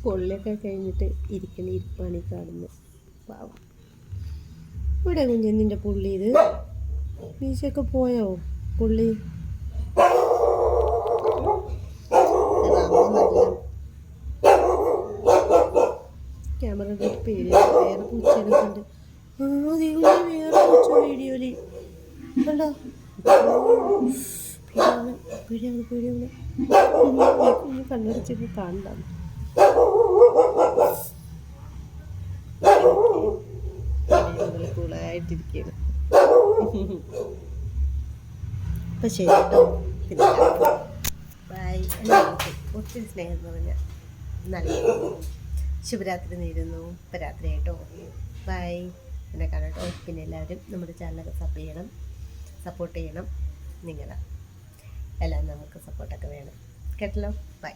പൊള്ളിയൊക്കെ കഴിഞ്ഞിട്ട് ഇരിപ്പാണ് ഈ കാണുന്നത്. പാവം. ഇവിടെ കുഞ്ഞിൻ്റെ പുള്ളി ഇത് മീശയൊക്കെ പോയോ പുള്ളി? ക്യാമറ പേടിയാണ്. വേറെ പൂച്ചകളൊക്കെ ഉണ്ട്. വേറെ പൂച്ച വീഡിയോയില് കണ്ടോ? പേടിയാണ് കുഞ്ഞ് കണ്ണടച്ചിട്ട് കാണണ്ട. കൂളായിട്ടിരിക്കുകയാണ്. അപ്പം ശരി കേട്ടോ. പിന്നെ ബൈ. എല്ലാവർക്കും ഒത്തിരി സ്നേഹം പറഞ്ഞ നല്ല ശുഭരാത്രി നേരുന്നു. ഇപ്പം രാത്രി ആയിട്ടോ. ബൈ. എന്നെ കാണട്ടോ. പിന്നെ എല്ലാവരും നമ്മുടെ ചാനലൊക്കെ സപ്പോർട്ട് ചെയ്യണം. എല്ലാം നമുക്ക് സപ്പോർട്ടൊക്കെ വേണം കേട്ടല്ലോ. ബൈ.